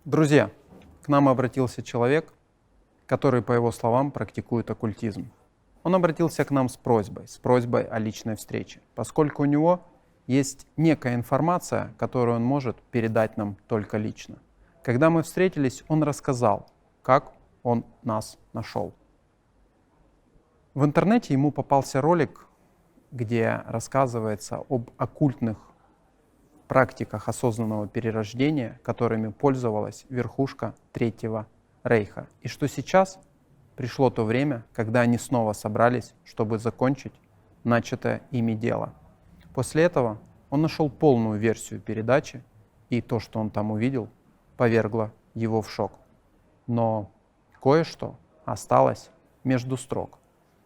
Друзья, к нам обратился человек, который, по его словам, практикует оккультизм. Он обратился к нам с просьбой о личной встрече, поскольку у него есть некая информация, которую он может передать нам только лично. Когда мы встретились, он рассказал, как он нас нашел. В интернете ему попался ролик, где рассказывается об оккультных практиках осознанного перерождения, которыми пользовалась верхушка Третьего Рейха. И что сейчас пришло то время, когда они снова собрались, чтобы закончить начатое ими дело. После этого он нашел полную версию передачи, и то, что он там увидел, повергло его в шок. Но кое-что осталось между строк.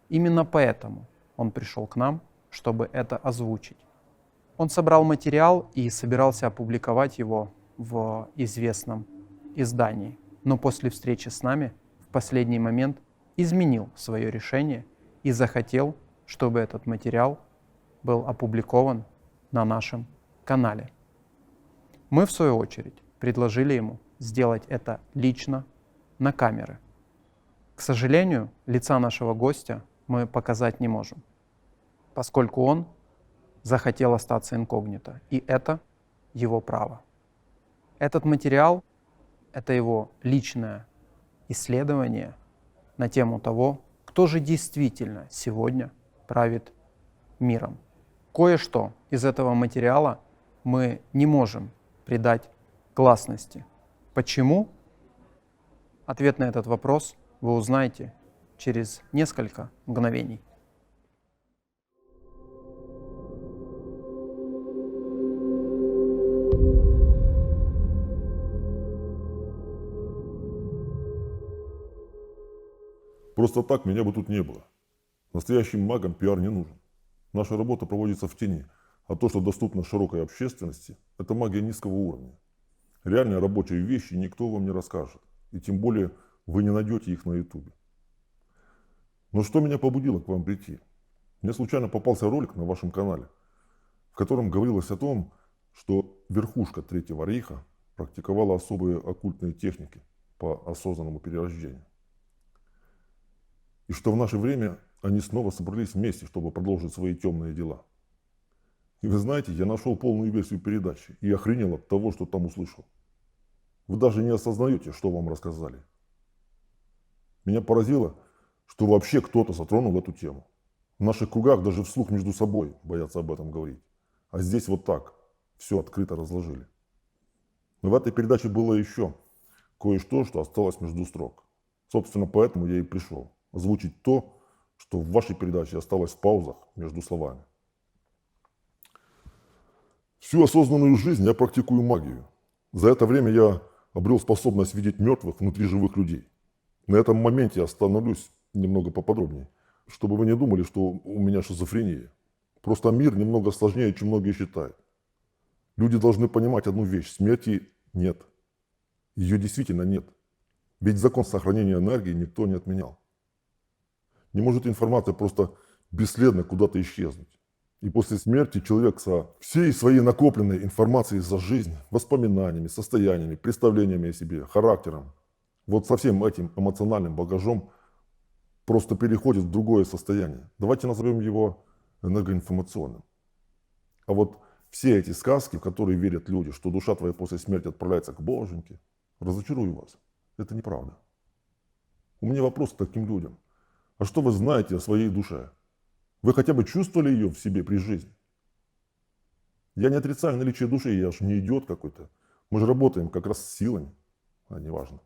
Именно поэтому он пришел к нам, чтобы это озвучить. Он собрал материал и собирался опубликовать его в известном издании. Но после встречи с нами в последний момент изменил свое решение и захотел, чтобы этот материал был опубликован на нашем канале. Мы, в свою очередь, предложили ему сделать это лично на камеры. К сожалению, лица нашего гостя мы показать не можем, поскольку он захотел остаться инкогнито, и это его право. Этот материал — это его личное исследование на тему того, кто же действительно сегодня правит миром. Кое-что из этого материала мы не можем придать гласности. Почему? Ответ на этот вопрос вы узнаете через несколько мгновений. Просто так меня бы тут не было. Настоящим магам пиар не нужен. Наша работа проводится в тени, а то, что доступно широкой общественности, это магия низкого уровня. Реальные рабочие вещи никто вам не расскажет, и тем более вы не найдете их на ютубе. Но что меня побудило к вам прийти? Мне случайно попался ролик на вашем канале, в котором говорилось о том, что верхушка Третьего Рейха практиковала особые оккультные техники по осознанному перерождению. И что в наше время они снова собрались вместе, чтобы продолжить свои темные дела. И вы знаете, я нашел полную версию передачи и охренел от того, что там услышал. Вы даже не осознаете, что вам рассказали. Меня поразило, что вообще кто-то затронул эту тему. В наших кругах даже вслух между собой боятся об этом говорить. А здесь вот так, все открыто разложили. Но в этой передаче было еще кое-что, что осталось между строк. Собственно, поэтому я и пришел озвучить то, что в вашей передаче осталось в паузах между словами. Всю осознанную жизнь я практикую магию. За это время я обрел способность видеть мертвых внутри живых людей. На этом моменте я остановлюсь немного поподробнее, чтобы вы не думали, что у меня шизофрения. Просто мир немного сложнее, чем многие считают. Люди должны понимать одну вещь: смерти нет. Ее действительно нет. Ведь закон сохранения энергии никто не отменял. Не может информация просто бесследно куда-то исчезнуть. И после смерти человек со всей своей накопленной информацией за жизнь, воспоминаниями, состояниями, представлениями о себе, характером, вот со всем этим эмоциональным багажом просто переходит в другое состояние. Давайте назовем его энергоинформационным. А вот все эти сказки, в которые верят люди, что душа твоя после смерти отправляется к Боженьке, разочарую вас. Это неправда. У меня вопрос к таким людям. А что вы знаете о своей душе? Вы хотя бы чувствовали ее в себе при жизни? Я не отрицаю наличие души, я же не идиот какой-то. Мы же работаем как раз с силами, а не важно.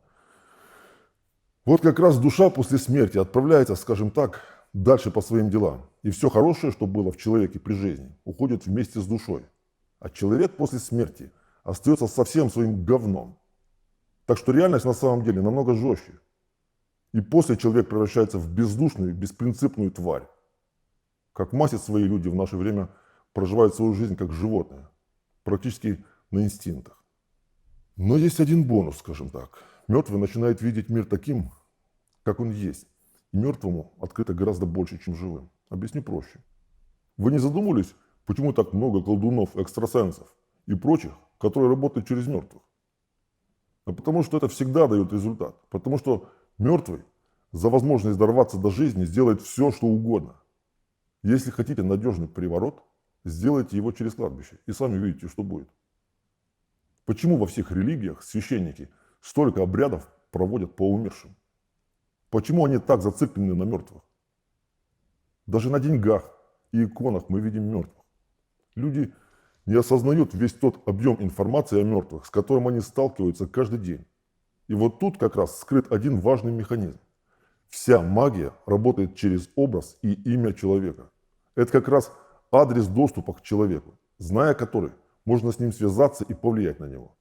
Вот как раз душа после смерти отправляется, скажем так, дальше по своим делам. И все хорошее, что было в человеке при жизни, уходит вместе с душой. А человек после смерти остается со всем своим говном. Так что реальность на самом деле намного жестче. И после человек превращается в бездушную, беспринципную тварь. Как в массе свои люди в наше время проживают свою жизнь как животное, практически на инстинктах. Но есть один бонус, скажем так. Мертвый начинает видеть мир таким, как он есть. И мертвому открыто гораздо больше, чем живым. Объясню проще. Вы не задумывались, почему так много колдунов, экстрасенсов и прочих, которые работают через мертвых? А потому что это всегда дает результат. Потому что мертвый за возможность дорваться до жизни сделает все, что угодно. Если хотите надежный приворот, сделайте его через кладбище, и сами увидите, что будет. Почему во всех религиях священники столько обрядов проводят по умершим? Почему они так зациклены на мертвых? Даже на деньгах и иконах мы видим мертвых. Люди не осознают весь тот объем информации о мертвых, с которым они сталкиваются каждый день. И вот тут как раз скрыт один важный механизм. Вся магия работает через образ и имя человека. Это как раз адрес доступа к человеку, зная который, можно с ним связаться и повлиять на него.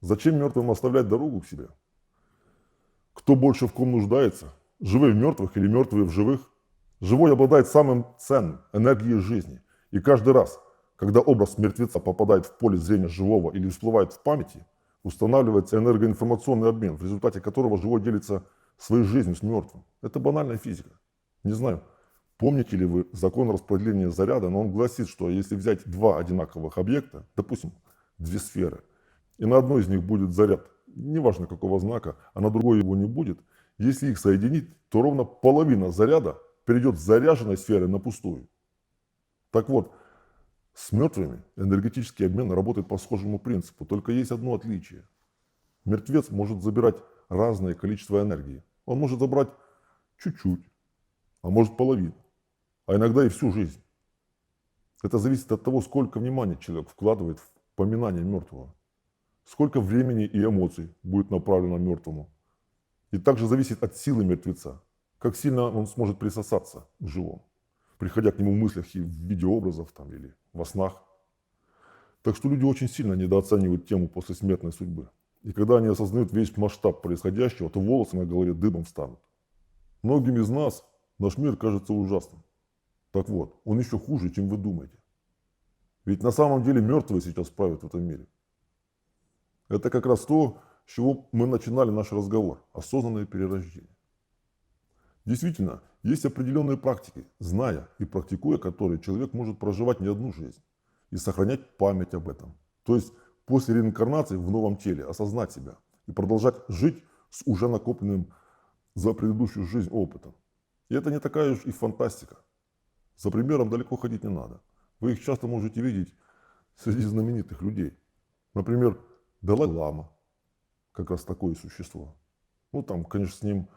Зачем мертвым оставлять дорогу к себе? Кто больше в ком нуждается? Живые в мертвых или мертвые в живых? Живой обладает самым ценным – энергией жизни. И каждый раз, когда образ мертвеца попадает в поле зрения живого или всплывает в памяти, устанавливается энергоинформационный обмен, в результате которого живой делится своей жизнью с мертвым. Это банальная физика. Не знаю, помните ли вы закон распределения заряда, но он гласит, что если взять два одинаковых объекта, допустим, две сферы, и на одной из них будет заряд, неважно какого знака, а на другой его не будет, если их соединить, то ровно половина заряда перейдет с заряженной сферы на пустую. Так вот, с мертвыми энергетический обмен работает по схожему принципу, только есть одно отличие. Мертвец может забирать разное количество энергии. Он может забрать чуть-чуть, а может половину, а иногда и всю жизнь. Это зависит от того, сколько внимания человек вкладывает в поминание мертвого, сколько времени и эмоций будет направлено мертвому. И также зависит от силы мертвеца, как сильно он сможет присосаться к живому, приходя к нему в мыслях и в виде образов там, или во снах. Так что люди очень сильно недооценивают тему послесмертной судьбы. И когда они осознают весь масштаб происходящего, то волосы на голове дыбом встанут. Многим из нас наш мир кажется ужасным. Так вот, он еще хуже, чем вы думаете. Ведь на самом деле мертвые сейчас правят в этом мире. Это как раз то, с чего мы начинали наш разговор – осознанное перерождение. Действительно, есть определенные практики, зная и практикуя которые, человек может проживать не одну жизнь и сохранять память об этом. То есть после реинкарнации в новом теле осознать себя и продолжать жить с уже накопленным за предыдущую жизнь опытом. И это не такая уж и фантастика. За примером далеко ходить не надо. Вы их часто можете видеть среди знаменитых людей. Например, Далай-лама, как раз такое существо. Ну там, конечно, с ним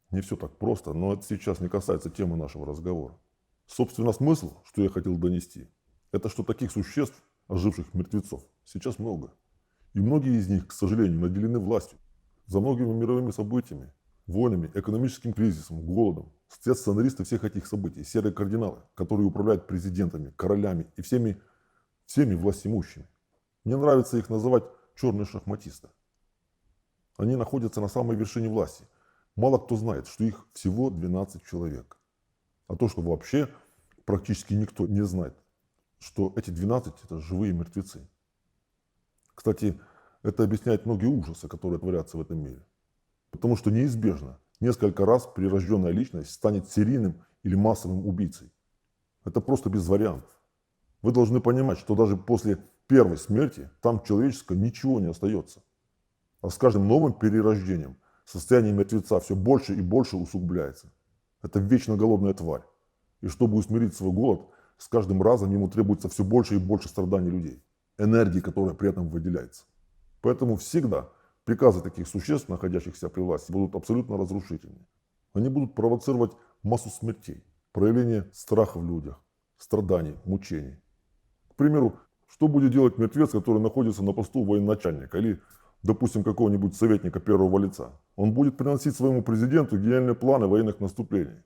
не все так просто, но это сейчас не касается темы нашего разговора. Собственно, смысл, что я хотел донести, это что таких существ, оживших мертвецов, сейчас много. И многие из них, к сожалению, наделены властью. За многими мировыми событиями, войнами, экономическим кризисом, голодом стоят сценаристы всех этих событий, серые кардиналы, которые управляют президентами, королями и всеми властимущими. Мне нравится их называть черные шахматисты. Они находятся на самой вершине власти. Мало кто знает, что их всего 12 человек. А то, что вообще практически никто не знает, что эти 12 – это живые мертвецы. Кстати, это объясняет многие ужасы, которые творятся в этом мире. Потому что неизбежно несколько раз прирожденная личность станет серийным или массовым убийцей. Это просто без вариантов. Вы должны понимать, что даже после первой смерти там человеческого ничего не остается. А с каждым новым перерождением состояние мертвеца все больше и больше усугубляется. Это вечно голодная тварь. И чтобы усмирить свой голод, с каждым разом ему требуется все больше и больше страданий людей, энергии, которая при этом выделяется. Поэтому всегда приказы таких существ, находящихся при власти, будут абсолютно разрушительны. Они будут провоцировать массу смертей, проявление страха в людях, страданий, мучений. К примеру, что будет делать мертвец, который находится на посту военачальника или, допустим, какого-нибудь советника первого лица? Он будет приносить своему президенту гениальные планы военных наступлений.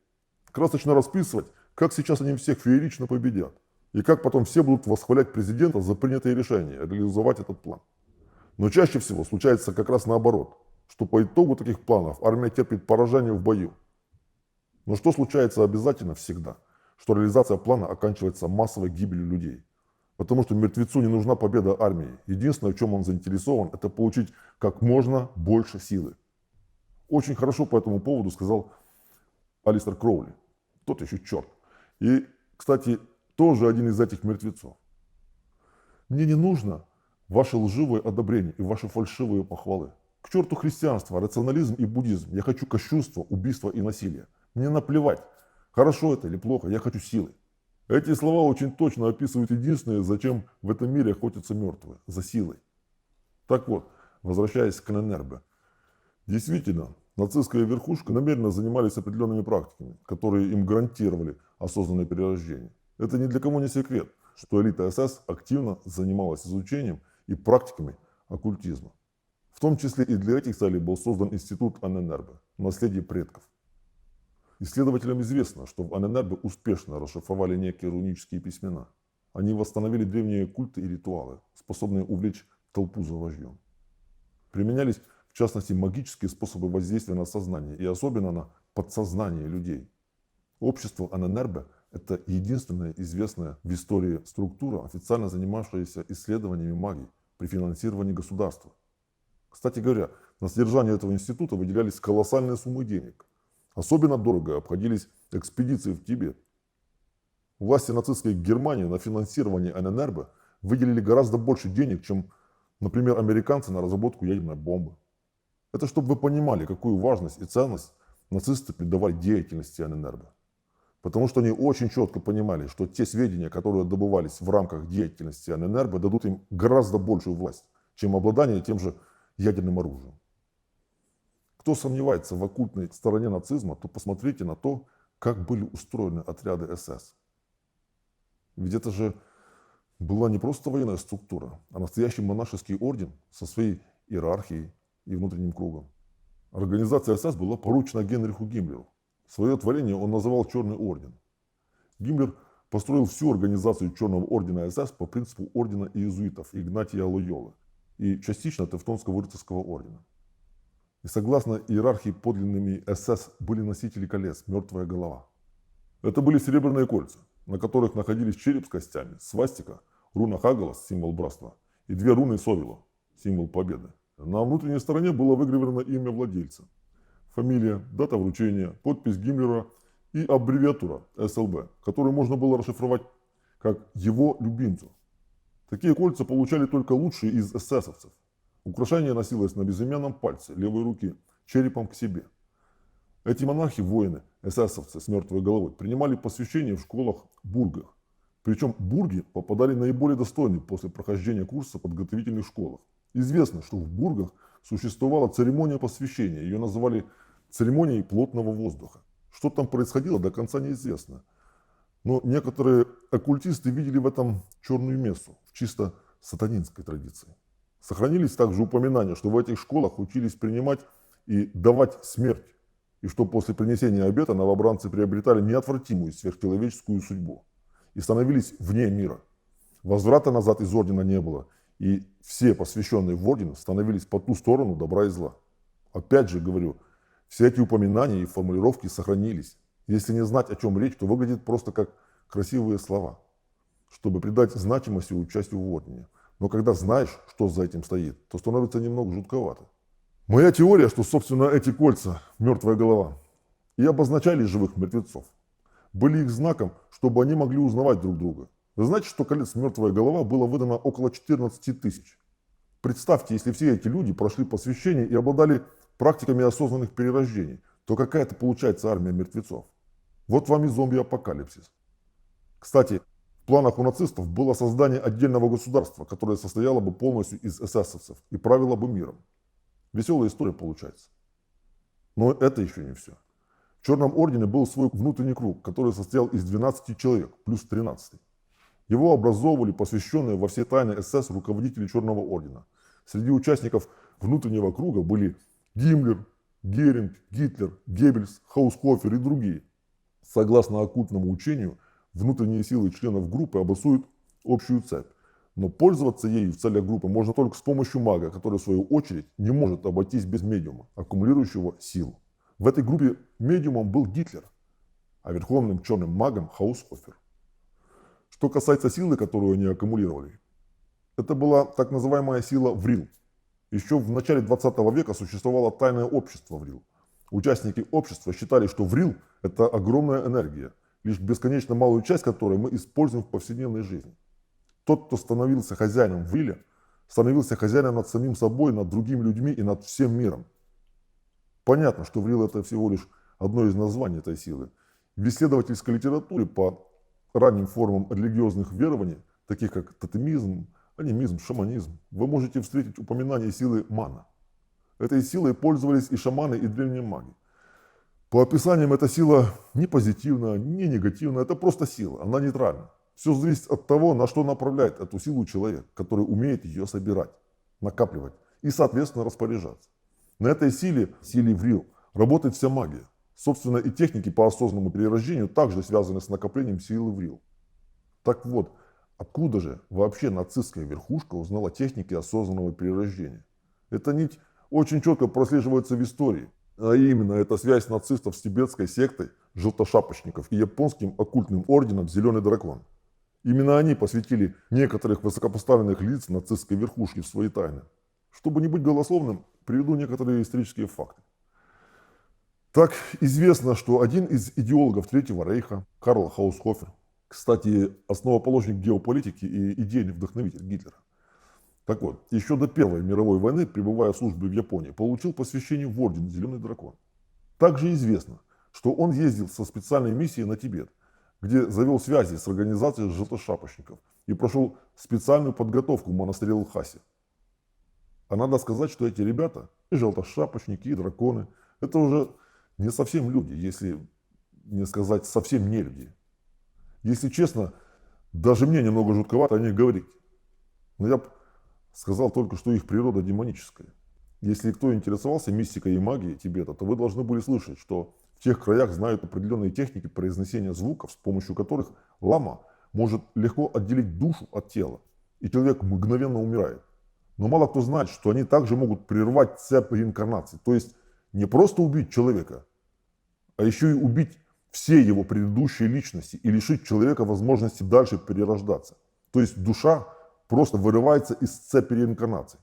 Красочно расписывать, как сейчас они всех феерично победят. И как потом все будут восхвалять президента за принятые решения реализовать этот план. Но чаще всего случается как раз наоборот, что по итогу таких планов армия терпит поражение в бою. Но что случается обязательно всегда? Что реализация плана оканчивается массовой гибелью людей. Потому что мертвецу не нужна победа армии. Единственное, в чем он заинтересован, это получить как можно больше силы. Очень хорошо по этому поводу сказал Алистер Кроули. Тот еще черт. И, кстати, тоже один из этих мертвецов. Мне не нужно ваши лживые одобрения и ваши фальшивые похвалы. К черту христианство, рационализм и буддизм. Я хочу кощунства, убийства и насилия. Мне наплевать, хорошо это или плохо, я хочу силы. Эти слова очень точно описывают единственное, зачем в этом мире охотятся мертвые – за силой. Так вот, возвращаясь к Анненербе. Действительно, нацистская верхушка намеренно занимались определенными практиками, которые им гарантировали осознанное перерождение. Это ни для кого не секрет, что элита СС активно занималась изучением и практиками оккультизма. В том числе и для этих целей был создан институт Анненербе «Наследие предков». Исследователям известно, что в Анненербе успешно расшифровали некие рунические письмена. Они восстановили древние культы и ритуалы, способные увлечь толпу за вождем. Применялись, в частности, магические способы воздействия на сознание и особенно на подсознание людей. Общество Анненербе – это единственная известная в истории структура, официально занимавшаяся исследованиями магии при финансировании государства. Кстати говоря, на содержание этого института выделялись колоссальные суммы денег. Особенно дорого обходились экспедиции в Тибет. Власти нацистской Германии на финансирование Анненербе выделили гораздо больше денег, чем, например, американцы на разработку ядерной бомбы. Это чтобы вы понимали, какую важность и ценность нацисты придавали деятельности Анненербе. Потому что они очень четко понимали, что те сведения, которые добывались в рамках деятельности Анненербе, дадут им гораздо большую власть, чем обладание тем же ядерным оружием. Кто сомневается в оккультной стороне нацизма, то посмотрите на то, как были устроены отряды СС. Ведь это же была не просто военная структура, а настоящий монашеский орден со своей иерархией и внутренним кругом. Организация СС была поручена Генриху Гиммлеру. Свое творение он называл «Черный орден». Гиммлер построил всю организацию Черного ордена СС по принципу ордена иезуитов Игнатия Лойолы и частично Тевтонского рыцарского ордена. И согласно иерархии подлинными СС были носители колец, мертвая голова. Это были серебряные кольца, на которых находились череп с костями, свастика, руна Хагалас, символ братства, и две руны Совила, символ победы. На внутренней стороне было выгравировано имя владельца, фамилия, дата вручения, подпись Гиммлера и аббревиатура СЛБ, которую можно было расшифровать как «его любимцу». Такие кольца получали только лучшие из эсэсовцев. Украшение носилось на безымянном пальце левой руки, черепом к себе. Эти монахи-воины, эсэсовцы с мертвой головой, принимали посвящение в школах-бургах. Причем бурги попадали наиболее достойные после прохождения курса в подготовительных школах. Известно, что в бургах существовала церемония посвящения, ее называли церемонией плотного воздуха. Что там происходило, до конца неизвестно. Но некоторые оккультисты видели в этом черную мессу, в чисто сатанинской традиции. Сохранились также упоминания, что в этих школах учились принимать и давать смерть, и что после принесения обета новобранцы приобретали неотвратимую сверхчеловеческую судьбу и становились вне мира. Возврата назад из ордена не было, и все посвященные в орден становились по ту сторону добра и зла. Опять же говорю, все эти упоминания и формулировки сохранились. Если не знать, о чем речь, то выглядит просто как красивые слова, чтобы придать значимости участию в ордене. Но когда знаешь, что за этим стоит, то становится немного жутковато. Моя теория, что, собственно, эти кольца, мертвая голова, и обозначали живых мертвецов, были их знаком, чтобы они могли узнавать друг друга. Вы знаете, что колец мертвая голова было выдано около 14 тысяч. Представьте, если все эти люди прошли посвящение и обладали практиками осознанных перерождений, то какая-то получается армия мертвецов. Вот вам и зомби-апокалипсис. Кстати, в планах у нацистов было создание отдельного государства, которое состояло бы полностью из эсэсовцев и правило бы миром. Веселая история получается. Но это еще не все. В Черном ордене был свой внутренний круг, который состоял из 12 человек, плюс 13. Его образовывали посвященные во все тайны СС руководители Черного ордена. Среди участников внутреннего круга были Гиммлер, Геринг, Гитлер, Геббельс, Хаускофер и другие. Согласно оккультному учению, внутренние силы членов группы образуют общую цепь. Но пользоваться ею в целях группы можно только с помощью мага, который в свою очередь не может обойтись без медиума, аккумулирующего силу. В этой группе медиумом был Гитлер, а верховным черным магом Хаускофер. Что касается силы, которую они аккумулировали, это была так называемая сила Врил. Еще в начале 20 века существовало тайное общество Врил. Участники общества считали, что Врил – это огромная энергия, лишь бесконечно малую часть которой мы используем в повседневной жизни. Тот, кто становился хозяином Вриля, становился хозяином над самим собой, над другими людьми и над всем миром. Понятно, что Врил – это всего лишь одно из названий этой силы. В исследовательской литературе по ранним формам религиозных верований, таких как тотемизм, анимизм, шаманизм, вы можете встретить упоминание силы мана. Этой силой пользовались и шаманы, и древние маги. По описаниям, эта сила не позитивная, не негативная, это просто сила, она нейтральна. Все зависит от того, на что направляет эту силу человек, который умеет ее собирать, накапливать и, соответственно, распоряжаться. На этой силе Врил, работает вся магия. Собственно, и техники по осознанному перерождению также связаны с накоплением силы Врил. Так вот, откуда же вообще нацистская верхушка узнала техники осознанного перерождения? Эта нить очень четко прослеживается в истории. А именно, это связь нацистов с тибетской сектой желтошапочников и японским оккультным орденом «Зеленый дракон». Именно они посвятили некоторых высокопоставленных лиц нацистской верхушки в свои тайны. Чтобы не быть голословным, приведу некоторые исторические факты. Так известно, что один из идеологов Третьего рейха, Карл Хаусхофер, кстати, основоположник геополитики и идейный вдохновитель Гитлера. Так вот, еще до Первой мировой войны, пребывая в службе в Японии, получил посвящение в орден «Зеленый дракон». Также известно, что он ездил со специальной миссией на Тибет, где завел связи с организацией желтошапочников и прошел специальную подготовку в монастыре Лхасе. А надо сказать, что эти ребята, и желтошапочники, и драконы, это уже не совсем люди, если не сказать совсем не люди. Если честно, даже мне немного жутковато о них говорить. Но я сказал только, что их природа демоническая. Если кто интересовался мистикой и магией Тибета, то вы должны были слышать, что в тех краях знают определенные техники произнесения звуков, с помощью которых лама может легко отделить душу от тела, и человек мгновенно умирает. Но мало кто знает, что они также могут прервать цепь реинкарнации, то есть не просто убить человека, а еще и убить все его предыдущие личности и лишить человека возможности дальше перерождаться. То есть душа просто вырывается из цепи реинкарнации.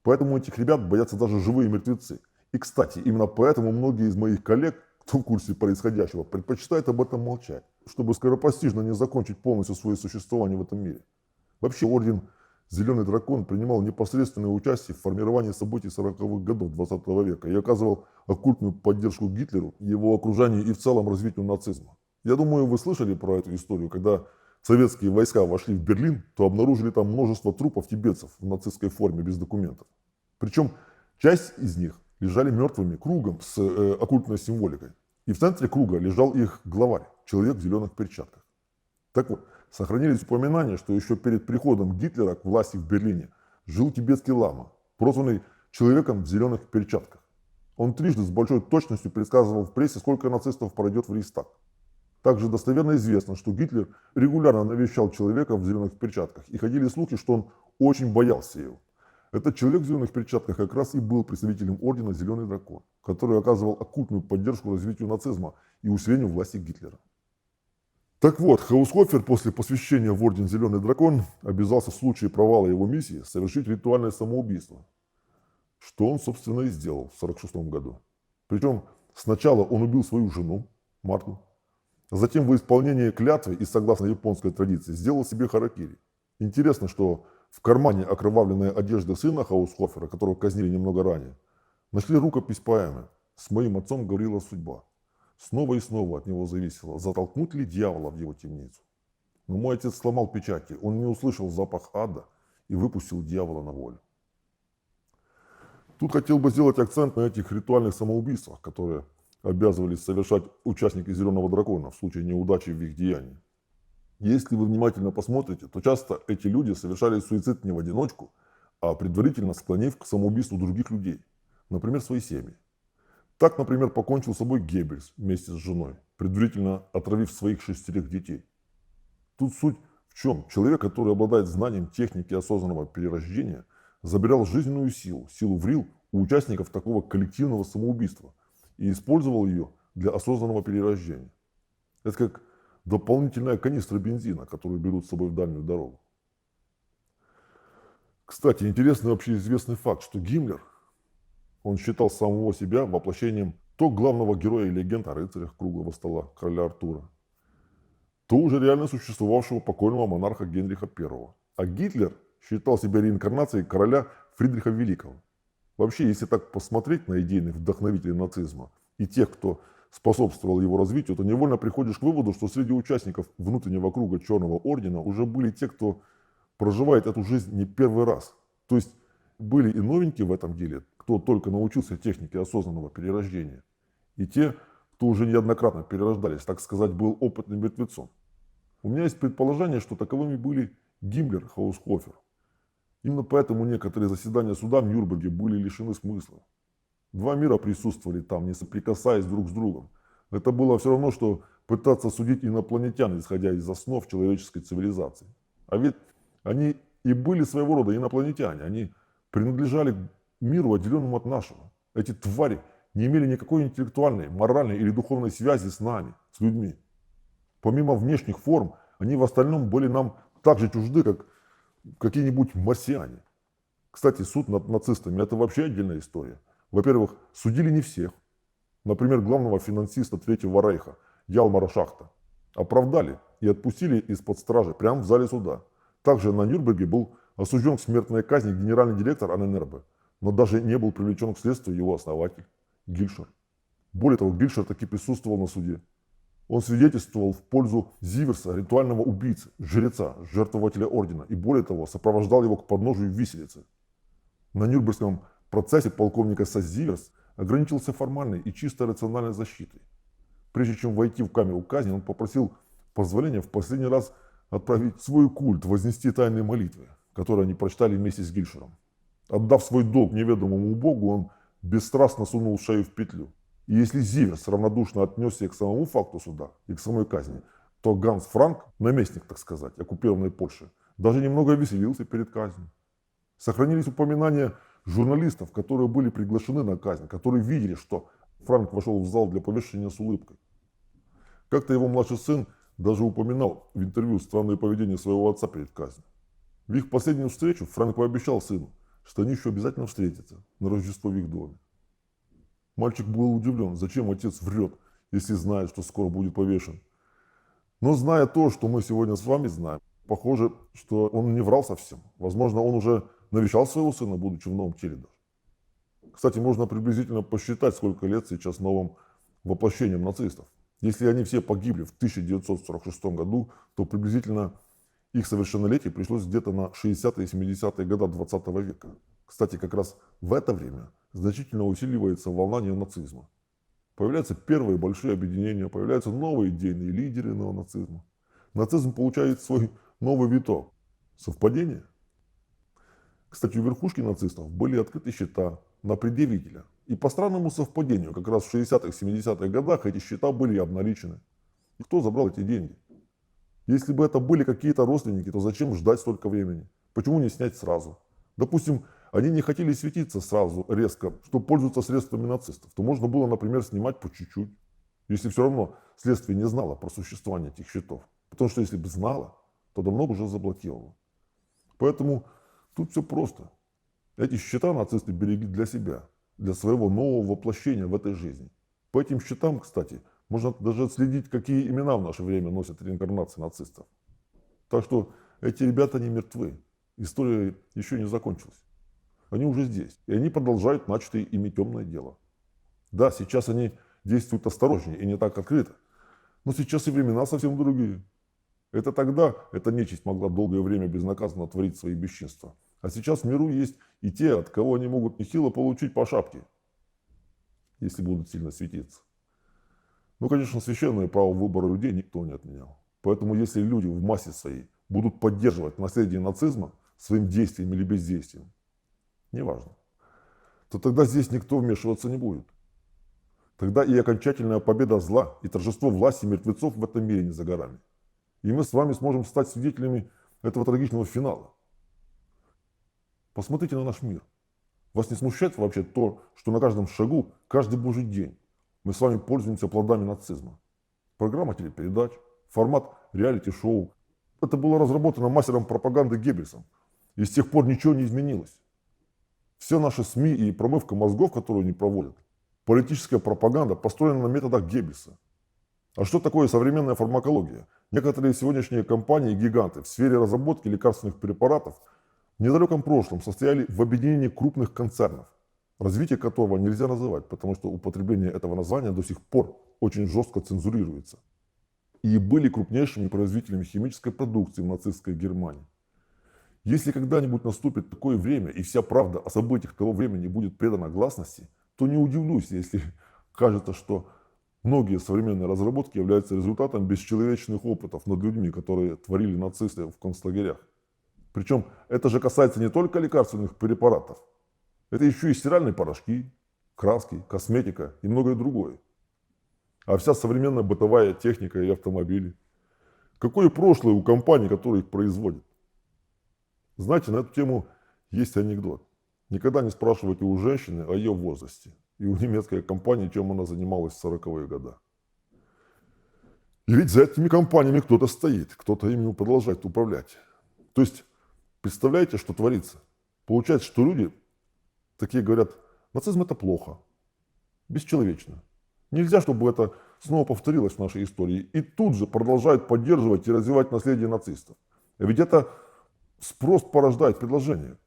Поэтому этих ребят боятся даже живые мертвецы. И, кстати, именно поэтому многие из моих коллег, кто в курсе происходящего, предпочитают об этом молчать, чтобы скоропостижно не закончить полностью свое существование в этом мире. Вообще, орден «Зеленый дракон» принимал непосредственное участие в формировании событий 40-х годов 20 века и оказывал оккультную поддержку Гитлеру, его окружению и в целом развитию нацизма. Я думаю, вы слышали про эту историю, когда советские войска вошли в Берлин, то обнаружили там множество трупов тибетцев в нацистской форме без документов. Причем часть из них лежали мертвыми кругом с оккультной символикой. И в центре круга лежал их главарь, человек в зеленых перчатках. Так вот, сохранились упоминания, что еще перед приходом Гитлера к власти в Берлине жил тибетский лама, прозванный человеком в зеленых перчатках. Он трижды с большой точностью предсказывал в прессе, сколько нацистов пройдет в Рейхстаг. Также достоверно известно, что Гитлер регулярно навещал человека в зеленых перчатках, и ходили слухи, что он очень боялся его. Этот человек в зеленых перчатках как раз и был представителем ордена «Зеленый дракон», который оказывал оккультную поддержку развитию нацизма и усилению власти Гитлера. Так вот, Хаусхофер после посвящения в орден «Зеленый дракон» обязался в случае провала его миссии совершить ритуальное самоубийство, что он, собственно, и сделал в 1946 году. Причем сначала он убил свою жену, Марту, а затем во исполнение клятвы и согласно японской традиции сделал себе харакири. Интересно, что в кармане окровавленной одежды сына Хаусхофера, которого казнили немного ранее, нашли рукопись поэмы «С моим отцом говорила судьба». Снова и снова от него зависело, затолкнуть ли дьявола в его темницу. Но мой отец сломал печати, он не услышал запах ада и выпустил дьявола на волю. Тут хотел бы сделать акцент на этих ритуальных самоубийствах, которые обязывались совершать участники «Зеленого дракона» в случае неудачи в их деянии. Если вы внимательно посмотрите, то часто эти люди совершали суицид не в одиночку, а предварительно склонив к самоубийству других людей, например, свои семьи. Так, например, покончил с собой Геббельс вместе с женой, предварительно отравив своих 6 детей. Тут суть в чем? Человек, который обладает знанием техники осознанного перерождения, забирал жизненную силу, силу Врил у участников такого коллективного самоубийства и использовал ее для осознанного перерождения. Это как дополнительная канистра бензина, которую берут с собой в дальнюю дорогу. Кстати, интересный общеизвестный факт, что Гиммлер, он считал самого себя воплощением то главного героя и легенд о рыцарях круглого стола, короля Артура, то уже реально существовавшего покойного монарха Генриха I. А Гитлер считал себя реинкарнацией короля Фридриха Великого. Вообще, если так посмотреть на идейных вдохновителей нацизма и тех, кто способствовал его развитию, то невольно приходишь к выводу, что среди участников внутреннего круга Черного Ордена уже были те, кто проживает эту жизнь не первый раз. То есть были и новенькие в этом деле, кто только научился технике осознанного перерождения, и те, кто уже неоднократно перерождались, так сказать, был опытным мертвецом. У меня есть предположение, что таковыми были Гиммлер, Хаусхофер. Именно поэтому некоторые заседания суда в Нюрнберге были лишены смысла. Два мира присутствовали там, не соприкасаясь друг с другом. Это было все равно, что пытаться судить инопланетян, исходя из основ человеческой цивилизации. А ведь они и были своего рода инопланетяне. Они принадлежали миру, отделенному от нашего. Эти твари не имели никакой интеллектуальной, моральной или духовной связи с нами, с людьми. Помимо внешних форм, они в остальном были нам так же чужды, как какие-нибудь марсиане. Кстати, суд над нацистами – это вообще отдельная история. Во-первых, судили не всех. Например, главного финансиста Третьего Рейха Ялмара Шахта оправдали и отпустили из-под стражи прямо в зале суда. Также на Нюрнберге был осужден к смертной казни генеральный директор ННРБ, но даже не был привлечен к следствию его основатель Гильшер. Более того, Гильшер таки присутствовал на суде. Он свидетельствовал в пользу Зиверса, ритуального убийцы, жреца, жертвователя ордена, и более того, сопровождал его к подножию виселицы. На Нюрнбергском процессе полковника Зиверс ограничился формальной и чисто рациональной защитой. Прежде чем войти в камеру казни, он попросил позволения в последний раз отправить свой культ, вознести тайные молитвы, которые они прочитали вместе с Гильшером. Отдав свой долг неведомому богу, он бесстрастно сунул шею в петлю. И если Зиверс равнодушно отнесся и к самому факту суда, и к самой казни, то Ганс Франк, наместник, так сказать, оккупированной Польши, даже немного веселился перед казнью. Сохранились упоминания журналистов, которые были приглашены на казнь, которые видели, что Франк вошел в зал для повешения с улыбкой. Как-то его младший сын даже упоминал в интервью странное поведение своего отца перед казнью. В их последнюю встречу Франк пообещал сыну, что они еще обязательно встретятся на Рождество в их доме. Мальчик был удивлен, зачем отец врет, если знает, что скоро будет повешен. Но зная то, что мы сегодня с вами знаем, похоже, что он не врал совсем. Возможно, он уже навещал своего сына, будучи в новом теле даже. Кстати, можно приблизительно посчитать, сколько лет сейчас новым воплощением нацистов. Если они все погибли в 1946 году, то приблизительно их совершеннолетие пришлось где-то на 60-е и 70-е годы 20 века. Кстати, как раз в это время значительно усиливается волна неонацизма. Появляются первые большие объединения, появляются новые идейные лидеры неонацизма. Нацизм получает свой новый виток. Совпадение? Кстати, у верхушки нацистов были открыты счета на предъявителя. И по странному совпадению, как раз в 60-х, 70-х годах эти счета были обналичены. И кто забрал эти деньги? Если бы это были какие-то родственники, то зачем ждать столько времени? Почему не снять сразу? Допустим, они не хотели светиться сразу резко, что пользуются средствами нацистов, то можно было, например, снимать по чуть-чуть. Если все равно следствие не знало про существование этих счетов. Потому что если бы знало, то давно бы уже заблокировало. Поэтому тут все просто. Эти счета нацисты берегли для себя, для своего нового воплощения в этой жизни. По этим счетам, кстати, можно даже отследить, какие имена в наше время носят реинкарнации нацистов. Так что эти ребята не мертвы. История еще не закончилась. Они уже здесь. И они продолжают начатое ими темное дело. Да, сейчас они действуют осторожнее и не так открыто. Но сейчас и времена совсем другие. Это тогда эта нечисть могла долгое время безнаказанно творить свои бесчинства. А сейчас в миру есть и те, от кого они могут нехило получить по шапке, если будут сильно светиться. Ну, конечно, священное право выбора людей никто не отменял. Поэтому если люди в массе своей будут поддерживать наследие нацизма своим действием или бездействием, неважно, то тогда здесь никто вмешиваться не будет. Тогда и окончательная победа зла, и торжество власти мертвецов в этом мире не за горами. И мы с вами сможем стать свидетелями этого трагичного финала. Посмотрите на наш мир. Вас не смущает вообще то, что на каждом шагу, каждый божий день мы с вами пользуемся плодами нацизма? Программа телепередач, формат реалити-шоу. Это было разработано мастером пропаганды Геббельсом. И с тех пор ничего не изменилось. Все наши СМИ и промывка мозгов, которую они проводят, политическая пропаганда построена на методах Геббельса. А что такое современная фармакология? Некоторые сегодняшние компании-гиганты в сфере разработки лекарственных препаратов в недалеком прошлом состояли в объединении крупных концернов, развитие которого нельзя называть, потому что употребление этого названия до сих пор очень жестко цензурируется. И были крупнейшими производителями химической продукции в нацистской Германии. Если когда-нибудь наступит такое время, и вся правда о событиях того времени будет предана гласности, то не удивлюсь, если кажется, что многие современные разработки являются результатом бесчеловечных опытов над людьми, которые творили нацисты в концлагерях. Причем это же касается не только лекарственных препаратов. Это еще и стиральные порошки, краски, косметика и многое другое. А вся современная бытовая техника и автомобили. Какое прошлое у компаний, которые их производят? Знаете, на эту тему есть анекдот. Никогда не спрашивайте у женщины о ее возрасте и у немецкой компании, чем она занималась в 40-е годы. И ведь за этими компаниями кто-то стоит, кто-то ими продолжает управлять. То есть, представляете, что творится? Получается, что люди такие говорят, нацизм это плохо, бесчеловечно. Нельзя, чтобы это снова повторилось в нашей истории. И тут же продолжают поддерживать и развивать наследие нацистов. Ведь это спрос порождает предложение.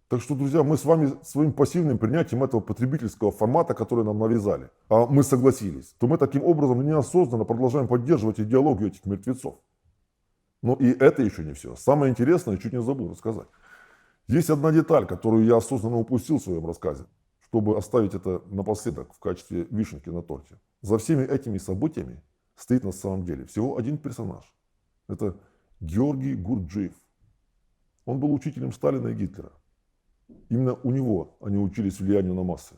Так что, друзья, мы с вами своим пассивным принятием этого потребительского формата, который нам навязали, а мы согласились, то мы таким образом неосознанно продолжаем поддерживать идеологию этих мертвецов. Но и это еще не все. Самое интересное, чуть не забыл рассказать. Есть одна деталь, которую я осознанно упустил в своем рассказе, чтобы оставить это напоследок в качестве вишенки на торте. За всеми этими событиями стоит на самом деле всего один персонаж. Это Георгий Гурджиев. Он был учителем Сталина и Гитлера. Именно у него они учились влиянию на массы.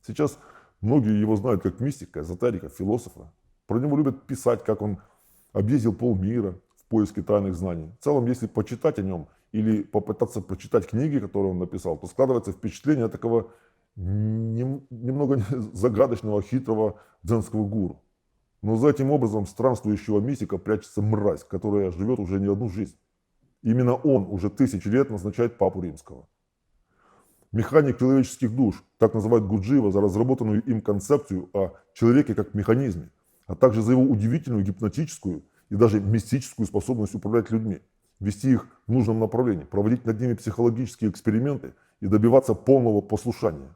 Сейчас многие его знают как мистика, эзотерика, философа. Про него любят писать, как он объездил полмира в поиске тайных знаний. В целом, если почитать о нем или попытаться прочитать книги, которые он написал, то складывается впечатление такого немного загадочного, хитрого дзенского гуру. Но за этим образом странствующего мистика прячется мразь, которая живет уже не одну жизнь. Именно он уже 1000 лет назначает папу римского. Механик человеческих душ, так называют Гурджиева за разработанную им концепцию о человеке как механизме, а также за его удивительную гипнотическую и даже мистическую способность управлять людьми, вести их в нужном направлении, проводить над ними психологические эксперименты и добиваться полного послушания.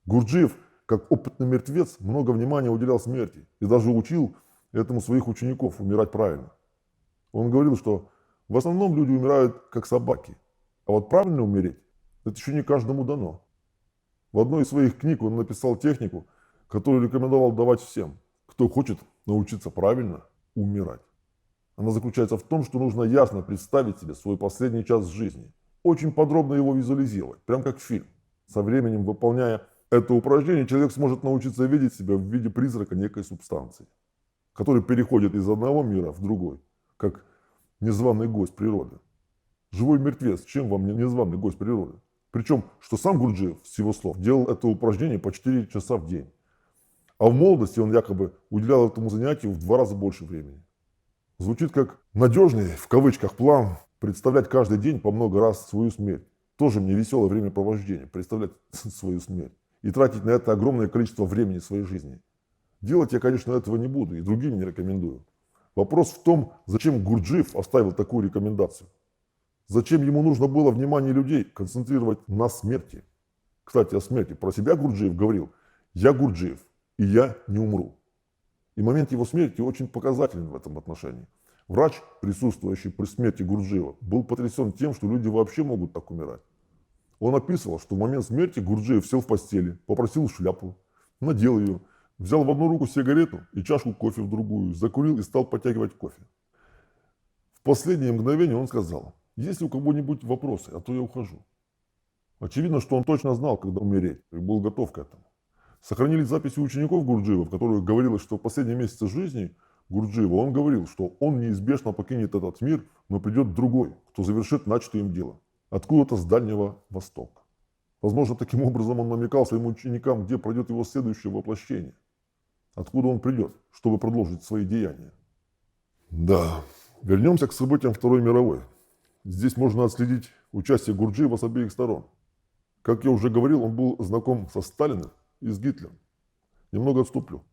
Гурджиев, как опытный мертвец, много внимания уделял смерти и даже учил этому своих учеников умирать правильно. Он говорил, что в основном люди умирают как собаки, а вот правильно умереть это еще не каждому дано. В одной из своих книг он написал технику, которую рекомендовал давать всем, кто хочет научиться правильно умирать. Она заключается в том, что нужно ясно представить себе свой последний час жизни, очень подробно его визуализировать, прям как фильм. Со временем, выполняя это упражнение, человек сможет научиться видеть себя в виде призрака некой субстанции, который переходит из одного мира в другой, как незваный гость природы. Живой мертвец, чем вам не незваный гость природы? Причем, что сам Гурджиев, с его слов, делал это упражнение по 4 часа в день. А в молодости он якобы уделял этому занятию в 2 раза больше времени. Звучит как надежный, в кавычках, план представлять каждый день по много раз свою смерть. Тоже мне веселое времяпровождение, представлять свою смерть. И тратить на это огромное количество времени своей жизни. Делать я, конечно, этого не буду и другим не рекомендую. Вопрос в том, зачем Гурджиев оставил такую рекомендацию. Зачем ему нужно было внимание людей концентрировать на смерти? Кстати, о смерти. Про себя Гурджиев говорил: «Я Гурджиев, и я не умру». И момент его смерти очень показателен в этом отношении. Врач, присутствующий при смерти Гурджиева, был потрясен тем, что люди вообще могут так умирать. Он описывал, что в момент смерти Гурджиев сел в постели, попросил шляпу, надел ее, взял в одну руку сигарету и чашку кофе в другую, закурил и стал потягивать кофе. В последнее мгновение он сказал: «Есть ли у кого-нибудь вопросы, а то я ухожу». Очевидно, что он точно знал, когда умереть, и был готов к этому. Сохранились записи учеников Гурджиева, в которых говорилось, что в последние месяцы жизни Гурджиева он говорил, что он неизбежно покинет этот мир, но придет другой, кто завершит начатое им дело. Откуда-то с Дальнего Востока. Возможно, таким образом он намекал своим ученикам, где пройдет его следующее воплощение. Откуда он придет, чтобы продолжить свои деяния. Да, вернемся к событиям Второй мировой. Здесь можно отследить участие Гурджиева с обеих сторон. Как я уже говорил, он был знаком со Сталиным и с Гитлером. Немного отступлю.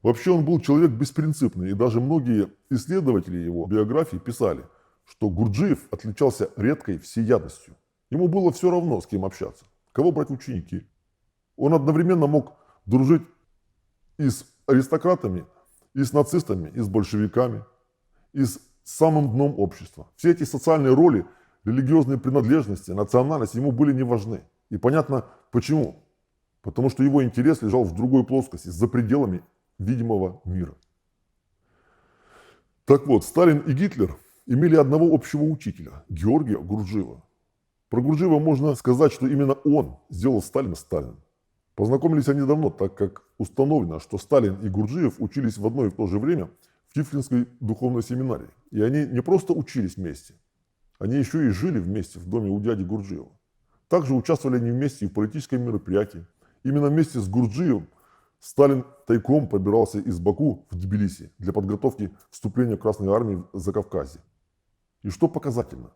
Вообще он был человек беспринципный, и даже многие исследователи его биографии писали, что Гурджиев отличался редкой всеядностью Ему было все равно, с кем общаться, кого брать в ученики. Он одновременно мог дружить и с аристократами, и с нацистами, и с большевиками, и с самым дном общества. Все эти социальные роли, религиозные принадлежности, национальность ему были не важны. И понятно почему. Потому что его интерес лежал в другой плоскости, за пределами видимого мира. Так вот, Сталин и Гитлер имели одного общего учителя – Георгия Гурджиева. Про Гурджиева можно сказать, что именно он сделал Сталина Сталином. Познакомились они давно, так как установлено, что Сталин и Гурджиев учились в одно и то же время в Тифлинской духовной семинарии. И они не просто учились вместе, они еще и жили вместе в доме у дяди Гурджиева. Также участвовали они вместе и в политическом мероприятии. Именно вместе с Гурджиевым Сталин тайком пробирался из Баку в Тбилиси для подготовки вступления Красной Армии в Закавказье. И что показательно,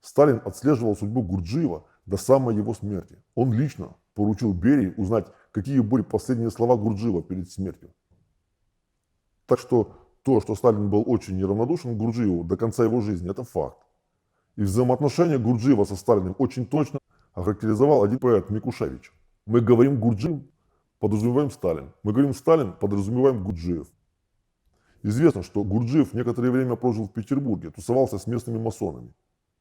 Сталин отслеживал судьбу Гурджиева до самой его смерти. Он лично поручил Берии узнать, какие были последние слова Гурджиева перед смертью. Так что то, что Сталин был очень неравнодушен к Гурджиеву до конца его жизни, это факт. И взаимоотношения Гурджиева со Сталиным очень точно охарактеризовал один поэт Микушевич. Мы говорим Гурджиев, подразумеваем Сталин. Мы говорим Сталин, подразумеваем Гурджиев. Известно, что Гурджиев некоторое время прожил в Петербурге, тусовался с местными масонами.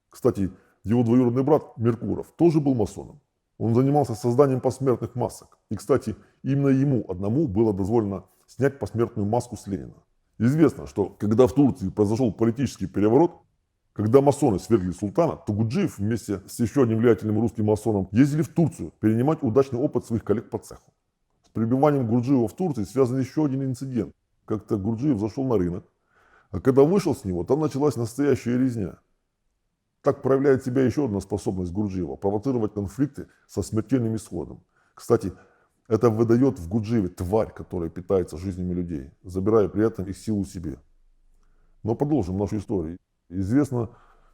Кстати, его двоюродный брат Меркуров тоже был масоном. Он занимался созданием посмертных масок. И, кстати, именно ему одному было дозволено снять посмертную маску с Ленина. Известно, что когда в Турции произошел политический переворот, когда масоны свергли султана, то Гурджиев вместе с еще одним влиятельным русским масоном ездили в Турцию перенимать удачный опыт своих коллег по цеху. С пребыванием Гурджиева в Турции связан еще один инцидент. Как-то Гурджиев зашел на рынок, а когда вышел с него, там началась настоящая резня. Так проявляет себя еще одна способность Гурджиева – провоцировать конфликты со смертельным исходом. Кстати, это выдает в Гурджиеве тварь, которая питается жизнями людей, забирая при этом их силу себе. Но продолжим нашу историю. Известно,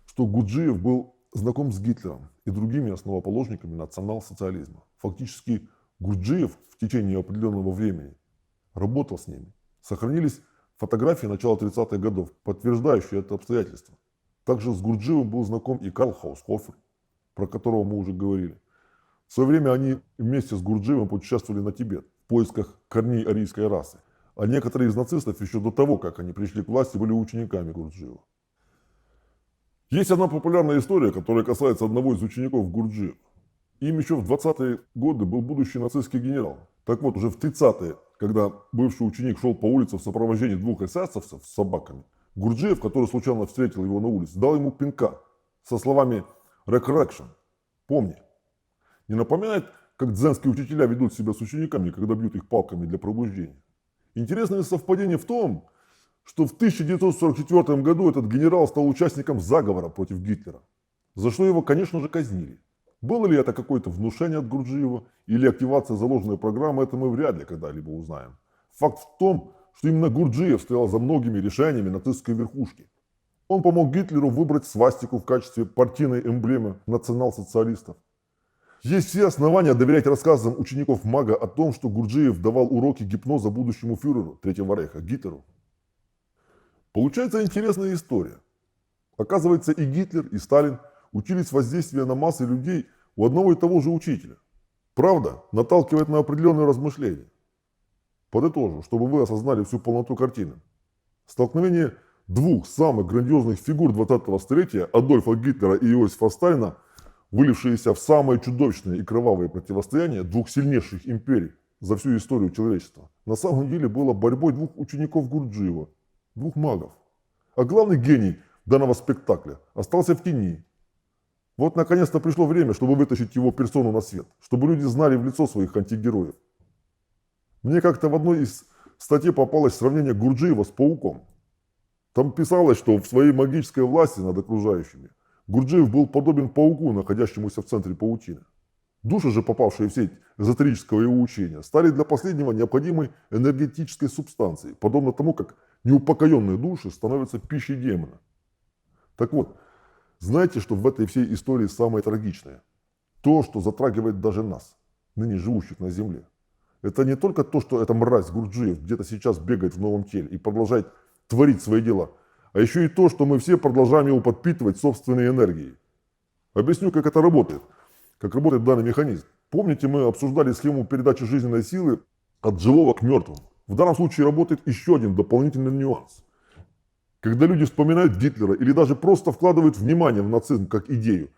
что Гурджиев был знаком с Гитлером и другими основоположниками национал-социализма. Фактически Гурджиев в течение определенного времени работал с ними. Сохранились фотографии начала 30-х годов, подтверждающие это обстоятельство. Также с Гурджиевым был знаком и Карл Хаусхофер, про которого мы уже говорили. В свое время они вместе с Гурджиевым путешествовали на Тибет в поисках корней арийской расы. А некоторые из нацистов еще до того, как они пришли к власти, были учениками Гурджиева. Есть одна популярная история, которая касается одного из учеников Гурджиева. Им еще в 20-е годы был будущий нацистский генерал. Так вот, уже в 30-е, когда бывший ученик шел по улице в сопровождении двух эсэсовцев с собаками, Гурджиев, который случайно встретил его на улице, дал ему пинка со словами «recorrection» – «помни». Не напоминает, как дзенские учителя ведут себя с учениками, когда бьют их палками для пробуждения? Интересное совпадение в том, что в 1944 году этот генерал стал участником заговора против Гитлера, за что его, конечно же, казнили. Было ли это какое-то внушение от Гурджиева или активация заложенной программы, это мы вряд ли когда-либо узнаем. Факт в том, что именно Гурджиев стоял за многими решениями нацистской верхушки. Он помог Гитлеру выбрать свастику в качестве партийной эмблемы национал-социалистов. Есть все основания доверять рассказам учеников МАГа о том, что Гурджиев давал уроки гипноза будущему фюреру Третьего Рейха Гитлеру. Получается интересная история. Оказывается, и Гитлер, и Сталин учились воздействию на массы людей у одного и того же учителя. Правда наталкивает на определенные размышления. Подытожу, чтобы вы осознали всю полноту картины. Столкновение двух самых грандиозных фигур 20-го столетия, Адольфа Гитлера и Иосифа Сталина, вылившиеся в самое чудовищное и кровавое противостояние двух сильнейших империй за всю историю человечества, на самом деле было борьбой двух учеников Гурджиева, двух магов. А главный гений данного спектакля остался в тени. Вот наконец-то пришло время, чтобы вытащить его персону на свет, чтобы люди знали в лицо своих антигероев. Мне как-то в одной из статей попалось сравнение Гурджиева с пауком. Там писалось, что в своей магической власти над окружающими Гурджиев был подобен пауку, находящемуся в центре паутины. Души же, попавшие в сеть эзотерического его учения, стали для последнего необходимой энергетической субстанцией, подобно тому, как неупокоенные души становятся пищей демона. Так вот, знаете, что в этой всей истории самое трагичное? То, что затрагивает даже нас, ныне живущих на земле. Это не только то, что эта мразь Гурджиев где-то сейчас бегает в новом теле и продолжает творить свои дела, а еще и то, что мы все продолжаем его подпитывать собственной энергией. Объясню, как это работает. как работает данный механизм. Помните, мы обсуждали схему передачи жизненной силы от живого к мертвому. В данном случае работает еще один дополнительный нюанс. Когда люди вспоминают Гитлера или даже просто вкладывают внимание в нацизм как идею,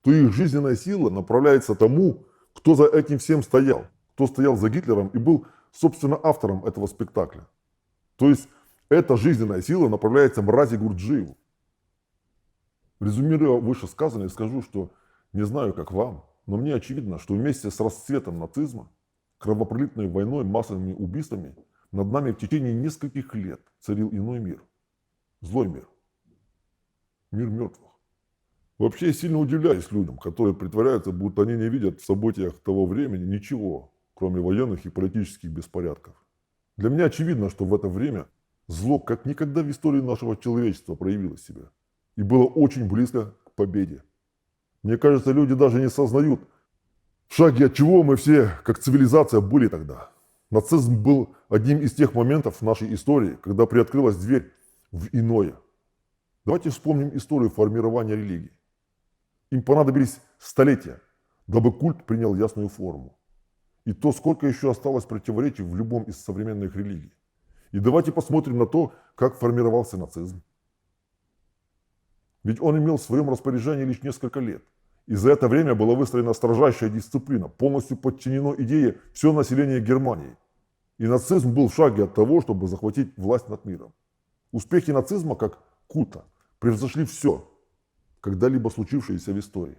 то их жизненная сила направляется тому, кто за этим всем стоял, кто стоял за Гитлером и был, собственно, автором этого спектакля. То есть эта жизненная сила направляется мрази Гурджиеву. Резюмируя вышесказанное, скажу, что не знаю, как вам, но мне очевидно, что вместе с расцветом нацизма, кровопролитной войной, массовыми убийствами, над нами в течение нескольких лет царил иной мир. Злой мир. Мир мертвых. Вообще я сильно удивляюсь людям, которые притворяются, будто они не видят в событиях того времени ничего, кроме военных и политических беспорядков. Для меня очевидно, что в это время зло как никогда в истории нашего человечества проявило себя. И было очень близко к победе. Мне кажется, люди даже не сознают, в шаге от чего мы все, как цивилизация, были тогда. Нацизм был одним из тех моментов в нашей истории, когда приоткрылась дверь в иное. Давайте вспомним историю формирования религии. Им понадобились столетия, дабы культ принял ясную форму. И то, сколько еще осталось противоречий в любом из современных религий. И давайте посмотрим на то, как формировался нацизм. Ведь он имел в своем распоряжении лишь несколько лет. И за это время была выстроена строжайшая дисциплина, полностью подчинено идее все население Германии. И нацизм был в шаге от того, чтобы захватить власть над миром. Успехи нацизма как культа превзошли все, когда-либо случившееся в истории.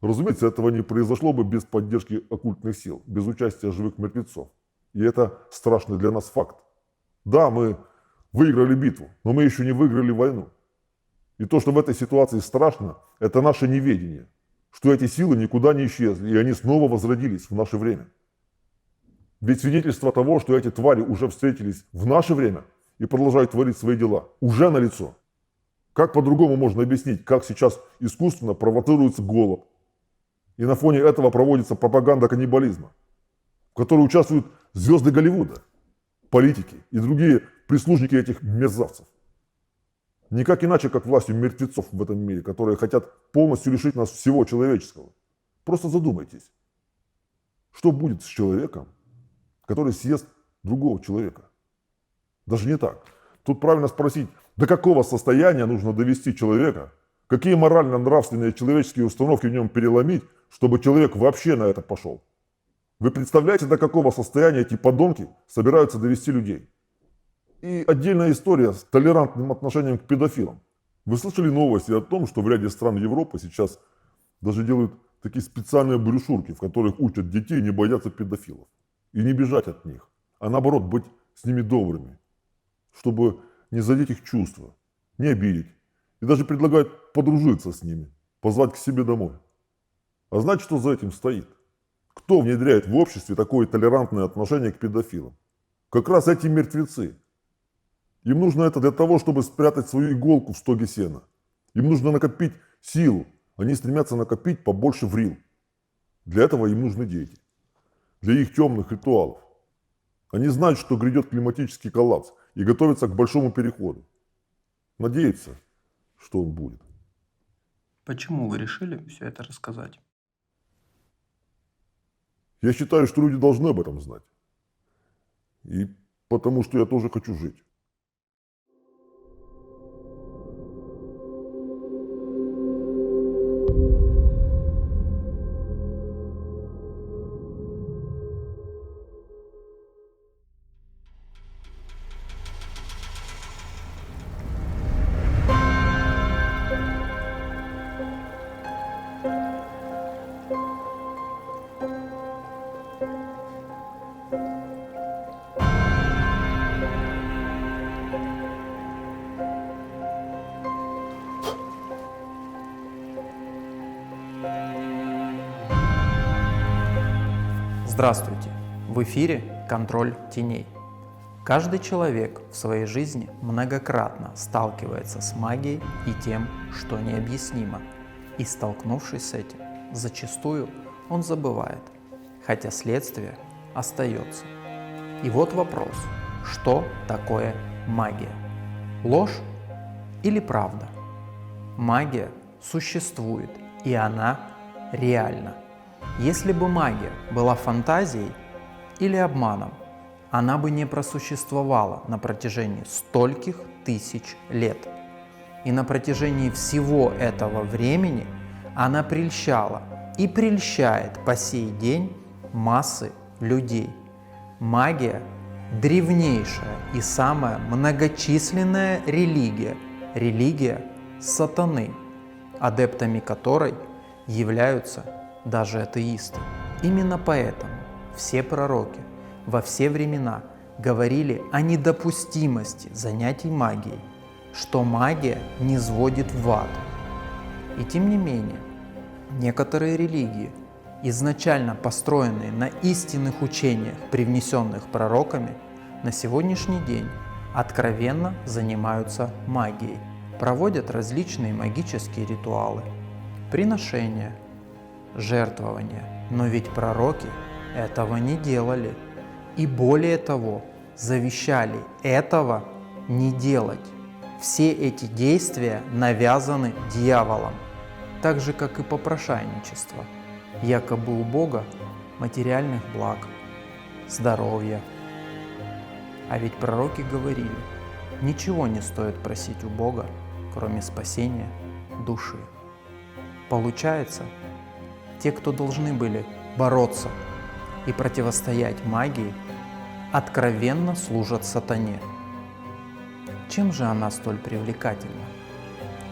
Разумеется, этого не произошло бы без поддержки оккультных сил, без участия живых мертвецов. И это страшный для нас факт. Да, мы выиграли битву, но мы еще не выиграли войну. И то, что в этой ситуации страшно, это наше неведение, что эти силы никуда не исчезли, и они снова возродились в наше время. Ведь свидетельство того, что эти твари уже встретились в наше время и продолжают творить свои дела, уже налицо. Как по-другому можно объяснить, как сейчас искусственно провоцируется голод, и на фоне этого проводится пропаганда каннибализма, в которой участвуют звезды Голливуда, политики и другие прислужники этих мерзавцев. Никак иначе, как властью мертвецов в этом мире, которые хотят полностью лишить нас всего человеческого. Просто задумайтесь, что будет с человеком, который съест другого человека? Даже не так. Тут правильно спросить, до какого состояния нужно довести человека, какие морально-нравственные человеческие установки в нем переломить, чтобы человек вообще на это пошел. Вы представляете, до какого состояния эти подонки собираются довести людей? И отдельная история с толерантным отношением к педофилам. Вы слышали новости о том, что в ряде стран Европы сейчас даже делают такие специальные брошюрки, в которых учат детей не бояться педофилов и не бежать от них, а наоборот быть с ними добрыми, чтобы не задеть их чувства, не обидеть. И даже предлагают подружиться с ними, позвать к себе домой. А знаете, что за этим стоит? Кто внедряет в обществе такое толерантное отношение к педофилам? Как раз эти мертвецы. Им нужно это для того, чтобы спрятать свою иголку в стоге сена. Им нужно накопить силу. Они стремятся накопить побольше врил. Для этого им нужны дети. Для их темных ритуалов. Они знают, что грядет климатический коллапс и готовятся к большому переходу. Надеются, что он будет. Почему вы решили все это рассказать? Я считаю, что люди должны об этом знать. И потому что я тоже хочу жить. Здравствуйте! В эфире «Контроль теней». Каждый человек в своей жизни многократно сталкивается с магией и тем, что необъяснимо. И столкнувшись с этим, зачастую он забывает, хотя следствие остается. И вот вопрос, что такое магия? Ложь или правда? Магия существует, и она реальна. Если бы магия была фантазией или обманом, она бы не просуществовала на протяжении стольких тысяч лет. И на протяжении всего этого времени она прельщала и прельщает по сей день массы людей. Магия – древнейшая и самая многочисленная религия, религия сатаны, адептами которой являются даже атеисты. Именно поэтому все пророки во все времена говорили о недопустимости занятий магией, что магия низводит в ад. И тем не менее, некоторые религии, изначально построенные на истинных учениях, привнесенных пророками, на сегодняшний день откровенно занимаются магией, проводят различные магические ритуалы, приношения, жертвования. Но ведь пророки этого не делали. И более того, завещали этого не делать. Все эти действия навязаны дьяволом, так же, как и попрошайничество. Якобы у Бога материальных благ, здоровья. А ведь пророки говорили, ничего не стоит просить у Бога, кроме спасения души. Получается, те, кто должны были бороться и противостоять магии, откровенно служат сатане. Чем же она столь привлекательна?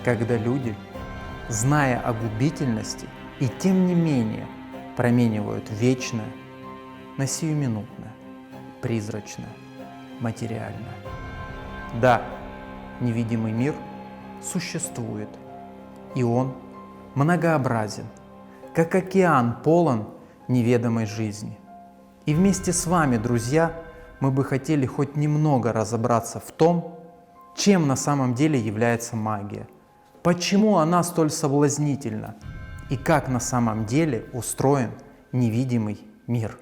Когда люди, зная о губительности, и тем не менее променивают вечное на сиюминутное, призрачное, материальное. Да, невидимый мир существует, и он многообразен, как океан полон неведомой жизни. И вместе с вами, друзья, мы бы хотели хоть немного разобраться в том, чем на самом деле является магия, почему она столь соблазнительна и как на самом деле устроен невидимый мир.